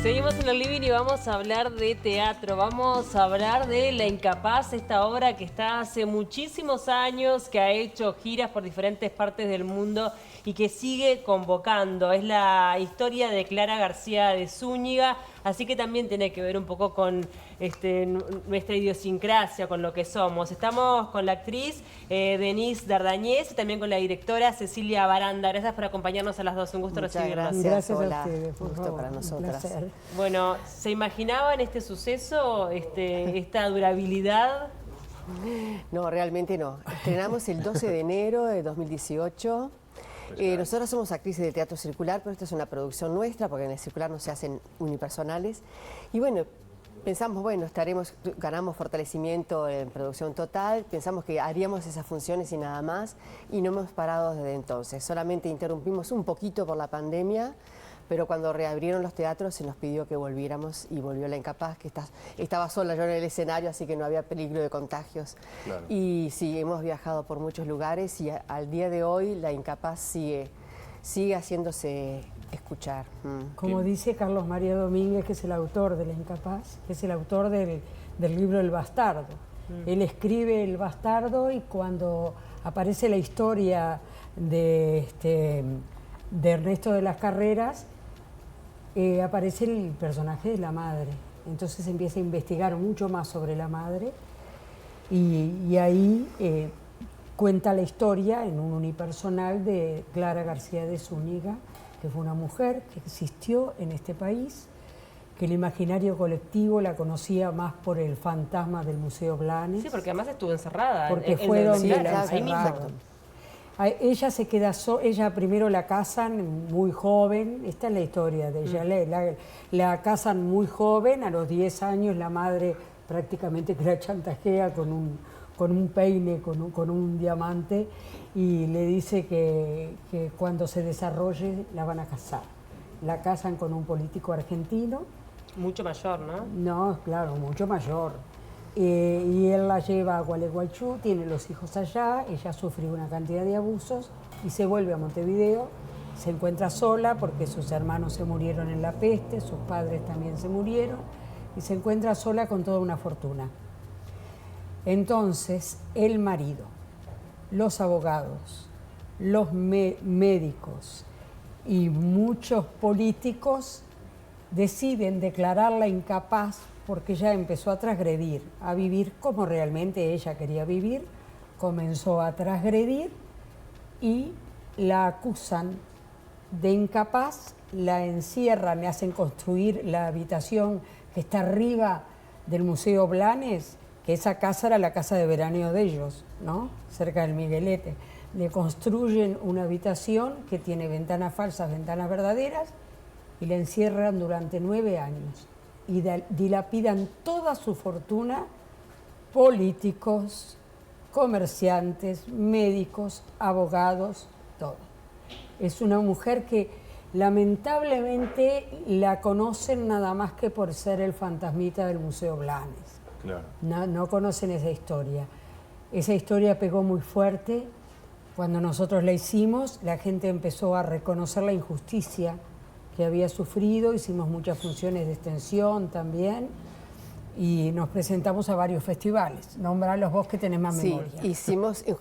Seguimos en el living y vamos a hablar de teatro, vamos a hablar de La Incapaz, esta obra que está hace muchísimos años, que ha hecho giras por diferentes partes del mundo y que sigue convocando. Es la historia de Clara García de Zúñiga, así que también tiene que ver un poco con nuestra idiosincrasia, con lo que somos. Estamos con la actriz Denise Dardañez y también con la directora Cecilia Baranda. Gracias por acompañarnos a las dos, un gusto recibirlas. Gracias Hola, a ustedes, un gusto para nosotras. Bueno, ¿se imaginaban este suceso, esta durabilidad? No, realmente no. Estrenamos el 12 de enero de 2018. Nosotros somos actrices de teatro circular, pero esta es una producción nuestra, porque en el circular no se hacen unipersonales. Y bueno, pensamos, bueno, ganamos fortalecimiento en producción total, pensamos que haríamos esas funciones y nada más, y no hemos parado desde entonces. Solamente interrumpimos un poquito por la pandemia, pero cuando reabrieron los teatros se nos pidió que volviéramos y volvió La Incapaz, que estaba sola yo en el escenario, así que no había peligro de contagios. Claro. Y sí, hemos viajado por muchos lugares y al día de hoy La Incapaz sigue haciéndose escuchar. Como dice Carlos María Domínguez, que es el autor de La Incapaz, que es el autor del libro El Bastardo. Él escribe El Bastardo y cuando aparece la historia de Ernesto de las Carreras, aparece el personaje de la madre. Entonces empieza a investigar mucho más sobre la madre y ahí cuenta la historia en un unipersonal de Clara García de Zúñiga, que fue una mujer que existió en este país, que el imaginario colectivo la conocía más por el fantasma del Museo Blanes. Sí, porque además estuvo encerrada. Porque fue donde la ahí mismo. Ella se queda ella primero la casan muy joven, esta es la historia de ella, la casan muy joven, a los 10 años la madre prácticamente que la chantajea con un peine, con un diamante, y le dice que cuando se desarrolle la van a casar. La casan con un político argentino. Mucho mayor, ¿no? No, claro, mucho mayor. Y él la lleva a Gualeguaychú, tiene los hijos allá, ella sufre una cantidad de abusos y se vuelve a Montevideo, se encuentra sola porque sus hermanos se murieron en la peste, sus padres también se murieron, y se encuentra sola con toda una fortuna. Entonces, el marido, los abogados, los médicos y muchos políticos deciden declararla incapaz porque ya empezó a transgredir, a vivir como realmente ella quería vivir, comenzó a transgredir y la acusan de incapaz, la encierran, le hacen construir la habitación que está arriba del Museo Blanes, que esa casa era la casa de veraneo de ellos, ¿no? Cerca del Miguelete. Le construyen una habitación que tiene ventanas falsas, ventanas verdaderas, y la encierran durante 9 años. Y dilapidan toda su fortuna, políticos, comerciantes, médicos, abogados, todo. Es una mujer que lamentablemente la conocen nada más que por ser el fantasmita del Museo Blanes. Claro. No conocen esa historia. Esa historia pegó muy fuerte. Cuando nosotros la hicimos, la gente empezó a reconocer la injusticia que había sufrido, hicimos muchas funciones de extensión también y nos presentamos a varios festivales. Nombralos vos que tenés más memoria.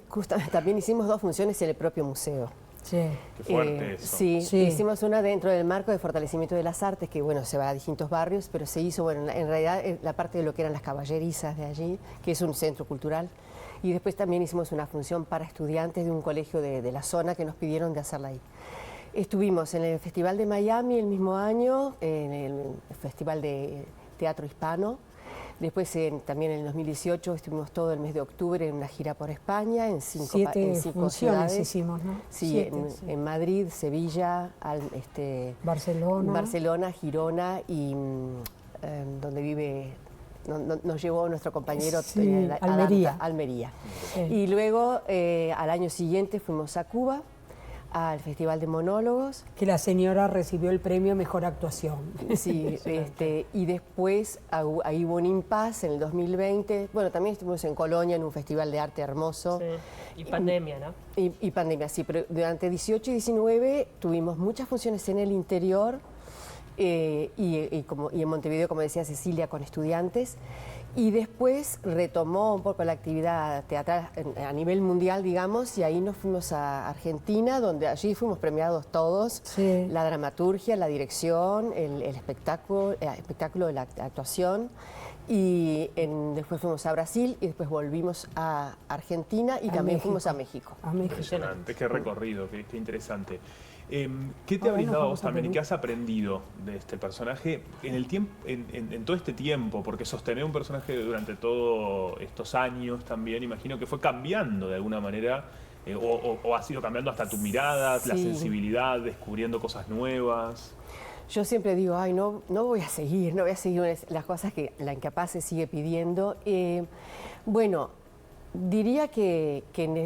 Justamente también hicimos 2 funciones en el propio museo. Sí. Qué fuerte eso. Sí, hicimos una dentro del marco de fortalecimiento de las artes, que bueno, se va a distintos barrios, pero se hizo, bueno, en realidad la parte de lo que eran las caballerizas de allí, que es un centro cultural. Y después también hicimos una función para estudiantes de un colegio de la zona que nos pidieron de hacerla ahí. Estuvimos en el Festival de Miami el mismo año, en el Festival de Teatro Hispano. Después también en el 2018 estuvimos todo el mes de octubre en una gira por España, en 5 ciudades. Hicimos, ¿no? Sí, en Madrid, Sevilla, Barcelona, Girona y donde nos llevó nuestro compañero Almería. Sí. Y luego al año siguiente fuimos a Cuba, al Festival de Monólogos. Que la señora recibió el premio a Mejor Actuación. Sí, y después ahí hubo un impasse en el 2020. Bueno, también estuvimos en Colonia en un festival de arte hermoso. Sí. Y pandemia, ¿no? Y pandemia, sí, pero durante 18 y 19 tuvimos muchas funciones en el interior, y en Montevideo, como decía Cecilia, con estudiantes. Y después retomó un poco la actividad teatral a nivel mundial, digamos, y ahí nos fuimos a Argentina, donde allí fuimos premiados todos, Sí. la dramaturgia, la dirección, el espectáculo de la actuación. Y después fuimos a Brasil y después volvimos a Argentina y también fuimos a México. A México. Impresionante, qué recorrido, qué interesante. ¿Qué te ha Ahora brindado a nos vos vamos a también y Perú. qué has aprendido de este personaje en el tiempo, en todo este tiempo? Porque sostener un personaje durante todos estos años también, imagino que fue cambiando de alguna manera, o ha ido cambiando hasta tu mirada, la Sí. sensibilidad, descubriendo cosas nuevas. Yo siempre digo, ay, no voy a seguir las cosas que la incapaz se sigue pidiendo. Bueno, diría que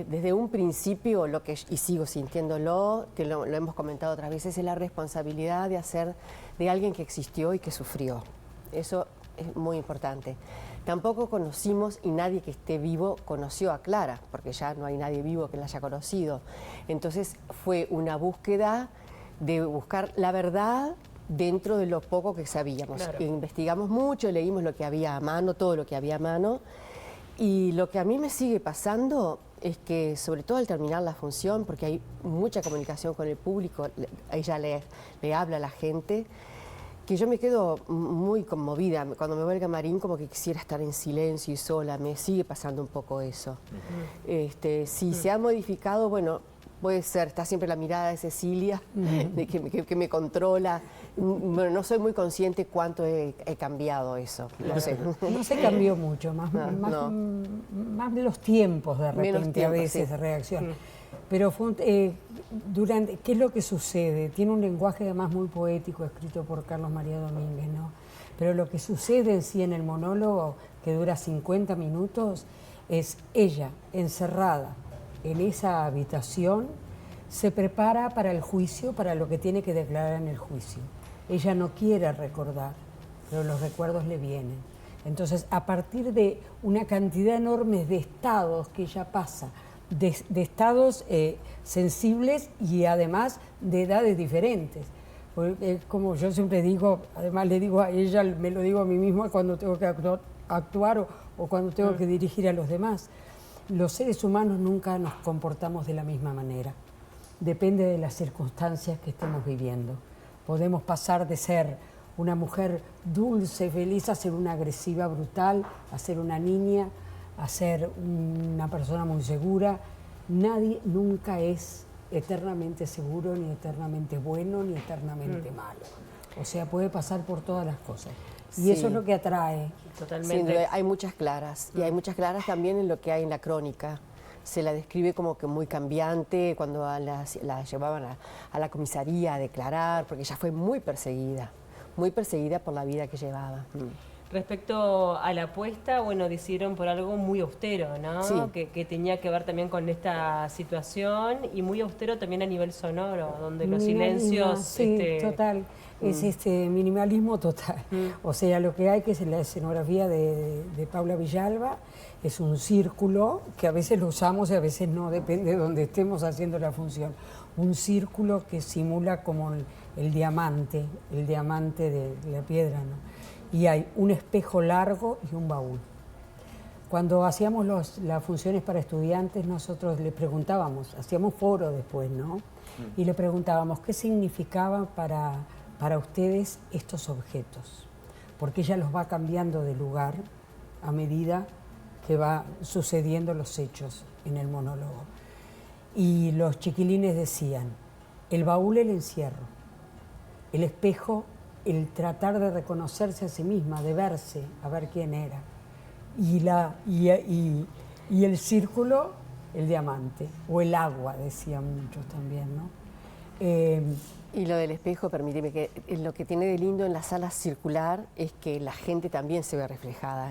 desde un principio, y sigo sintiéndolo, que lo hemos comentado otras veces, es la responsabilidad de hacer de alguien que existió y que sufrió. Eso es muy importante. Tampoco conocimos, y nadie que esté vivo conoció a Clara, porque ya no hay nadie vivo que la haya conocido. Entonces fue una búsqueda de buscar la verdad dentro de lo poco que sabíamos. Claro. Investigamos mucho, leímos lo que había a mano, todo lo que había a mano. Y lo que a mí me sigue pasando es que, sobre todo al terminar la función, porque hay mucha comunicación con el público, ella le habla a la gente, que yo me quedo muy conmovida. Cuando me voy al camarín, como que quisiera estar en silencio y sola. Me sigue pasando un poco eso. Si se ha modificado, bueno, puede ser, está siempre la mirada de Cecilia, de que me controla. Bueno, no soy muy consciente cuánto he cambiado eso, no sé. No se cambió mucho, más de los tiempos de Menos repente a tiempo, veces sí. de reacción. Pero ¿qué es lo que sucede? Tiene un lenguaje además muy poético escrito por Carlos María Domínguez, ¿no? Pero lo que sucede en sí en el monólogo, que dura 50 minutos, es ella encerrada en esa habitación, se prepara para el juicio, para lo que tiene que declarar en el juicio. Ella no quiere recordar, pero los recuerdos le vienen. Entonces, a partir de una cantidad enorme de estados que ella pasa, de estados sensibles y además de edades diferentes. Porque, como yo siempre digo, además le digo a ella, me lo digo a mí misma cuando tengo que actuar o cuando tengo que dirigir a los demás. Los seres humanos nunca nos comportamos de la misma manera. Depende de las circunstancias que estemos viviendo. Podemos pasar de ser una mujer dulce, feliz, a ser una agresiva, brutal, a ser una niña, a ser una persona muy segura. Nadie nunca es eternamente seguro, ni eternamente bueno, ni eternamente malo. O sea, puede pasar por todas las cosas. Y Sí. eso es lo que atrae. Totalmente. Sin duda, hay muchas Claras, y hay muchas Claras también en lo que hay en la crónica. Se la describe como que muy cambiante cuando la llevaban a la comisaría a declarar, porque ella fue muy perseguida por la vida que llevaba. Respecto a la apuesta, bueno, decidieron por algo muy austero, ¿no? Sí. Que tenía que ver también con esta situación y muy austero también a nivel sonoro, donde los silencios... Sí, total. Es minimalismo total. O sea, lo que hay que es la escenografía de Paula Villalba, es un círculo que a veces lo usamos y a veces no, depende de donde estemos haciendo la función. Un círculo que simula como el diamante de la piedra, ¿no? Y hay un espejo largo y un baúl. Cuando hacíamos las funciones para estudiantes, nosotros le preguntábamos, hacíamos foro después, ¿no? Y le preguntábamos qué significaban para ustedes estos objetos, porque ella los va cambiando de lugar a medida que va sucediendo los hechos en el monólogo. Y los chiquilines decían, el baúl, el encierro, el espejo, el tratar de reconocerse a sí misma, de verse, a ver quién era, y el círculo, el diamante, o el agua, decían muchos también, ¿no? Y lo del espejo, permíteme, que lo que tiene de lindo en la sala circular es que la gente también se ve reflejada.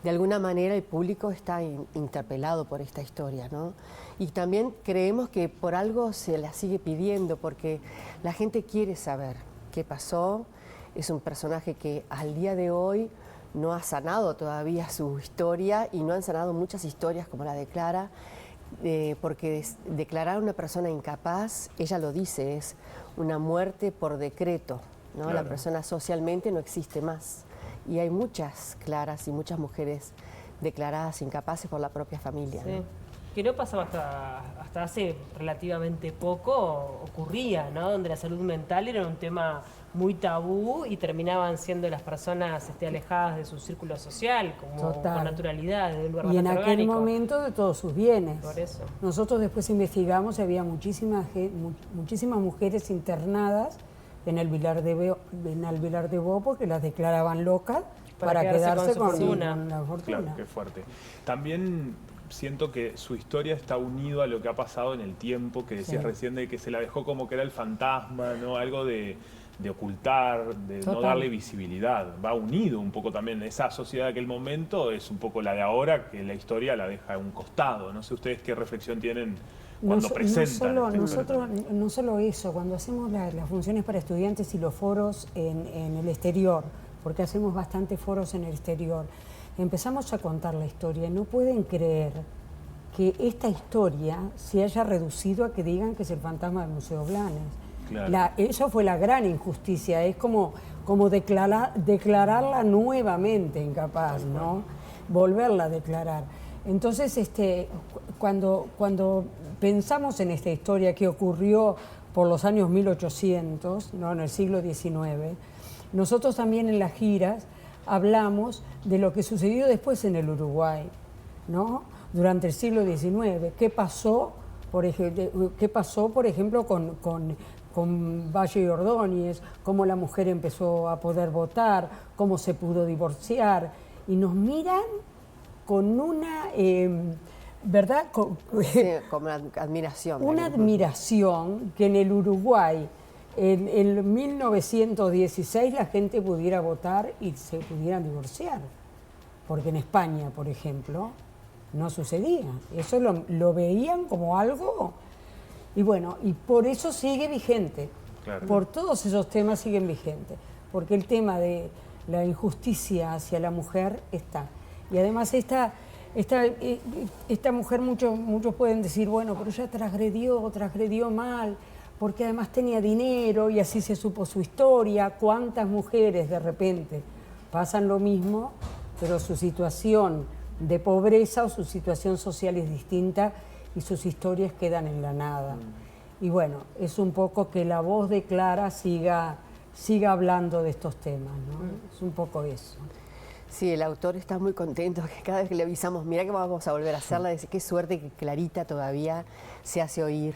De alguna manera el público está interpelado por esta historia, ¿no? Y también creemos que por algo se la sigue pidiendo, porque la gente quiere saber qué pasó. Es un personaje que al día de hoy no ha sanado todavía su historia y no han sanado muchas historias como la de Clara, porque declarar a una persona incapaz, ella lo dice, es una muerte por decreto, ¿no? Claro. La persona socialmente no existe más. Y hay muchas Claras y muchas mujeres declaradas incapaces por la propia familia. Sí. ¿No? Que no pasaba hasta hace relativamente poco, ocurría, ¿no? Donde la salud mental era un tema muy tabú y terminaban siendo las personas alejadas de su círculo social, como Total. con naturalidad, de un lugar Y en bastante aquel orgánico. momento de todos sus bienes. Por eso. Nosotros después investigamos y había muchísimas mujeres internadas en el Vilar de Bo porque las declaraban locas Para para quedarse quedarse con con su fortuna. la fortuna. Claro, qué fuerte. También siento que su historia está unido a lo que ha pasado en el tiempo, que decías Sí. recién de que se la dejó como que era el fantasma, ¿no? Algo de ocultar, de no Total. darle visibilidad. Va unido un poco también. Esa sociedad de aquel momento es un poco la de ahora, que la historia la deja a un costado. No sé ustedes qué reflexión tienen cuando presentan. No solo eso, cuando hacemos las funciones para estudiantes y los foros en el exterior, porque hacemos bastantes foros en el exterior, empezamos a contar la historia. No pueden creer que esta historia se haya reducido a que digan que es el fantasma del Museo Blanes. Claro. Eso fue la gran injusticia, es como declararla nuevamente incapaz, ¿no? Volverla a declarar. Entonces, cuando pensamos en esta historia que ocurrió por los años 1800, ¿no? En el siglo XIX, nosotros también en las giras hablamos de lo que sucedió después en el Uruguay, ¿no? Durante el siglo XIX. ¿Qué pasó, por ejemplo, con Valle y Ordóñez? Cómo la mujer empezó a poder votar, cómo se pudo divorciar. Y nos miran con una, ¿verdad? Sí, como una admiración. Una admiración que en el Uruguay, en 1916, la gente pudiera votar y se pudieran divorciar. Porque en España, por ejemplo, no sucedía. Eso lo veían como algo. Y bueno, y por eso sigue vigente. Claro. Por todos esos temas siguen vigentes. Porque el tema de la injusticia hacia la mujer está. Y además esta mujer, muchos pueden decir, bueno, pero ella transgredió mal, porque además tenía dinero y así se supo su historia. ¿Cuántas mujeres de repente pasan lo mismo, pero su situación de pobreza o su situación social es distinta y sus historias quedan en la nada? Y bueno, es un poco que la voz de Clara siga hablando de estos temas, ¿no? Es un poco eso. Sí, el autor está muy contento, que cada vez que le avisamos, mira que vamos a volver a hacerla, dice, qué suerte que Clarita todavía se hace oír.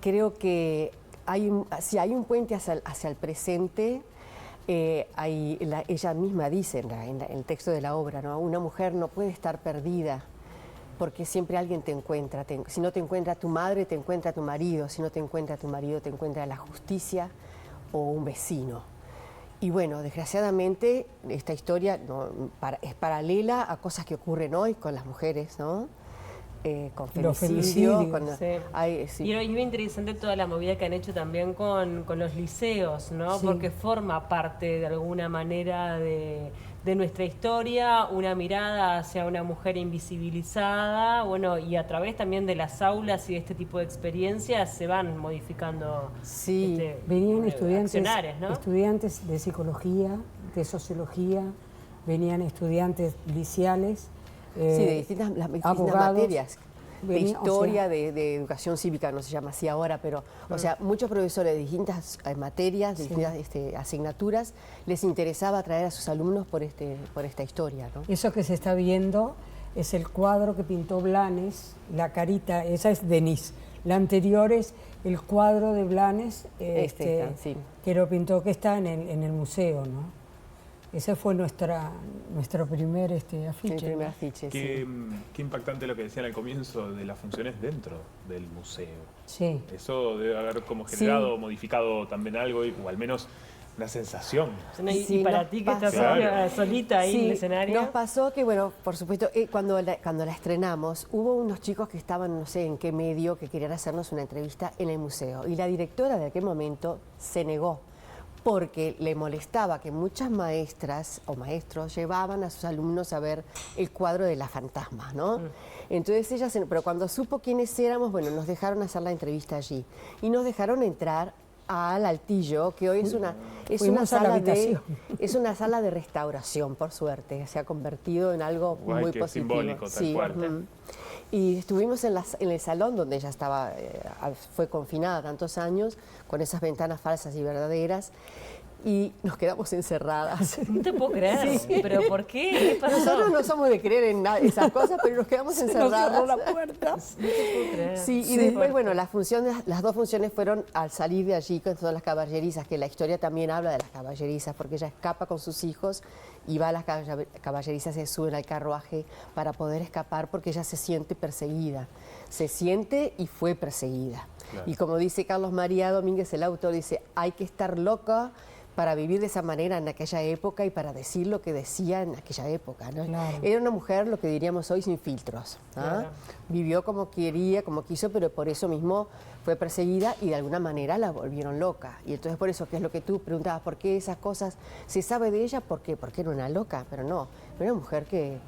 Creo que hay un puente hacia el presente. Ella misma dice en el texto de la obra, ¿no? Una mujer no puede estar perdida porque siempre alguien te encuentra. Si no te encuentra tu madre, te encuentra tu marido. Si no te encuentra tu marido, te encuentra la justicia o un vecino. Y bueno, desgraciadamente esta historia es paralela a cosas que ocurren hoy con las mujeres, ¿no? Con Los femicidio. femicidios. Sí. Y es muy interesante toda la movida que han hecho también con los liceos, ¿no? Sí. Porque forma parte de alguna manera de nuestra historia, una mirada hacia una mujer invisibilizada, bueno, y a través también de las aulas y de este tipo de experiencias se van modificando Sí, venían accionarios, ¿no? estudiantes de psicología, de sociología, venían estudiantes liciales, sí, de distintas abogados, materias. De venía- o historia, sea, de educación cívica, no se llama así ahora, pero, o sea, muchos profesores de distintas materias, de distintas asignaturas, les interesaba traer a sus alumnos por esta historia, ¿no? Eso que se está viendo es el cuadro que pintó Blanes, la carita, esa es Denis. La anterior es el cuadro de Blanes, Sí. que lo pintó, que está en el museo, ¿no? Ese fue nuestro primer afiche. El primer ¿no? afiche, Qué sí. impactante lo que decían al comienzo de las funciones dentro del museo. Sí. Eso debe haber como Sí. generado, modificado también algo, o al menos una sensación. Y Sí, para nos ti que estás pasó. solita ahí en el Sí, escenario. nos pasó que, bueno, por supuesto, cuando la estrenamos, hubo unos chicos que estaban, no sé en qué medio, que querían hacernos una entrevista en el museo. Y la directora de aquel momento se negó, porque le molestaba que muchas maestras o maestros llevaban a sus alumnos a ver el cuadro de la fantasma, ¿no? Entonces pero cuando supo quiénes éramos, bueno, nos dejaron hacer la entrevista allí y nos dejaron entrar al Altillo, que hoy es una Fuimos a la habitación. es una sala de restauración, por suerte. Se ha convertido en algo Guay, muy qué positivo. simbólico, tal cual. ujú. Y estuvimos en el salón donde ella estaba, fue confinada tantos años, con esas ventanas falsas y verdaderas, y nos quedamos encerradas. No te puedo creer. ¿Pero por qué? ¿Qué pasó? Nosotros no somos de creer en esas cosas, pero nos quedamos Nos encerradas. cerró la puerta. No te puedo creer. Sí, y después, bueno, las dos funciones fueron al salir de allí con todas las caballerizas, que la historia también habla de las caballerizas, porque ella escapa con sus hijos y va a las caballerizas, se suben al carruaje para poder escapar porque ella se siente perseguida. Se siente y fue perseguida. Claro. Y como dice Carlos María Domínguez, el autor, dice, hay que estar loca para vivir de esa manera en aquella época y para decir lo que decía en aquella época, ¿no? Claro. Era una mujer, lo que diríamos hoy, sin filtros. Claro. Vivió como quería, como quiso, pero por eso mismo fue perseguida y de alguna manera la volvieron loca. Y entonces por eso, que es lo que tú preguntabas, ¿por qué esas cosas se sabe de ella? ¿Por qué? Porque era una loca, pero no, era una mujer que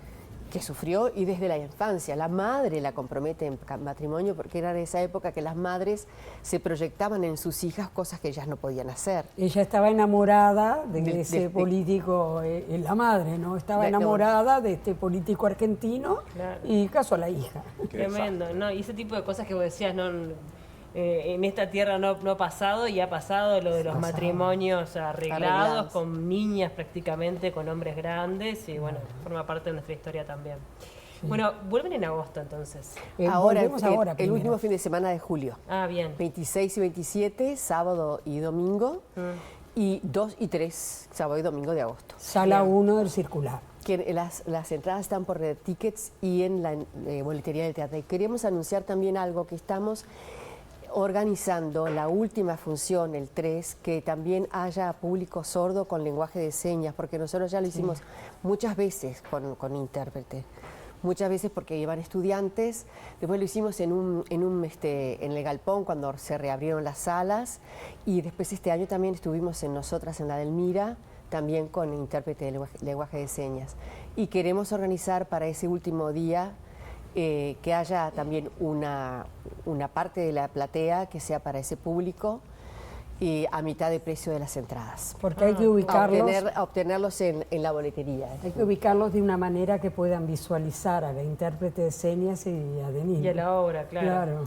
sufrió y desde la infancia. La madre la compromete en matrimonio porque era de esa época que las madres se proyectaban en sus hijas cosas que ellas no podían hacer. Ella estaba enamorada de De- ese de- político, la madre, ¿no? Estaba De- enamorada de este político argentino Claro. y casó a la hija. Qué Tremendo, ¿no? Y ese tipo de cosas que vos decías, no, en esta tierra no ha pasado y ha pasado lo de los matrimonios arreglados con niñas prácticamente, con hombres grandes y bueno, forma parte de nuestra historia también. Bueno, vuelven en agosto entonces. Volvemos ahora el primero. último fin de semana de julio. Ah, bien. 26 y 27, sábado y domingo, y 2 y 3, sábado y domingo de agosto. Sala 1 del circular. Que las entradas están por Red Tickets y en la boletería del teatro. Y queríamos anunciar también algo, que estamos organizando la última función, el 3, que también haya público sordo con lenguaje de señas, porque nosotros ya lo hicimos muchas veces con intérprete. Muchas veces porque iban estudiantes, después lo hicimos en el Galpón cuando se reabrieron las salas, y después este año también estuvimos nosotras en la del Mira, también con intérprete de lenguaje de señas. Y queremos organizar para ese último día que haya también una parte de la platea que sea para ese público, y a mitad de precio de las entradas. Porque hay que ubicarlos. A obtenerlos en la boletería. Hay que ubicarlos de una manera que puedan visualizar a la intérprete de señas y a Denise. Y a la obra, claro. Claro.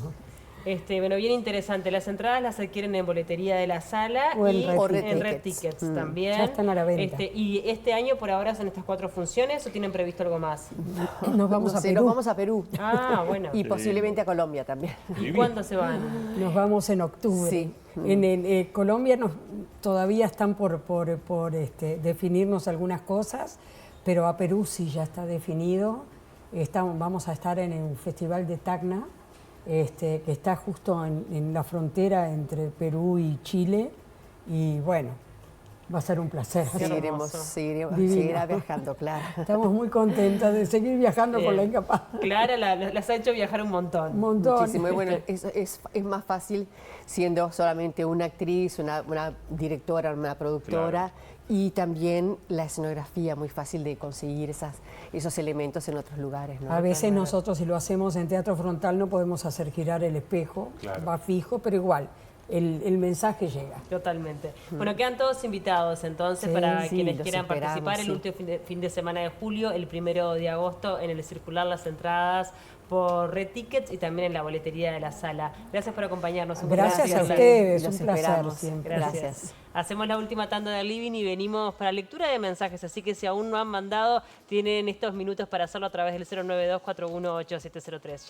Bueno, bien interesante. Las entradas las adquieren en boletería de la sala O en y Red en Red Tickets. Tickets también. Ya están a la venta. ¿Y este año por ahora son estas 4 funciones o tienen previsto algo más? Nos vamos No a sé, Perú. nos vamos a Perú. Ah, bueno. Y posiblemente a Colombia también. ¿Y cuándo se van? Nos vamos en octubre. Sí. En Colombia todavía están por definirnos algunas cosas, pero a Perú sí ya está definido. Vamos a estar en un festival de Tacna, que está justo en la frontera entre Perú y Chile. Y bueno, va a ser un placer. Seguirá viajando, claro. Estamos muy contentas de seguir viajando con Bien. la Incapaz. Clara las ha hecho viajar un montón. Un montón. Muchísimo. Y bueno, es más fácil siendo solamente una actriz, una directora, una productora, y también la escenografía, muy fácil de conseguir esos elementos en otros lugares, ¿no? A veces nosotros, si lo hacemos en teatro frontal, no podemos hacer girar el espejo, Claro. va fijo, pero igual, el mensaje llega. Totalmente. Bueno, quedan todos invitados entonces Sí, para sí, quienes los quieran esperamos, participar el sí. último fin de semana de julio, el 1 de agosto, en el circular las entradas por Red Tickets y también en la boletería de la sala. Gracias por acompañarnos. Un Gracias placer. a ustedes, Los un placer esperamos. siempre. Gracias. Hacemos la última tanda del living y venimos para lectura de mensajes, así que si aún no han mandado, tienen estos minutos para hacerlo a través del 092-418-703.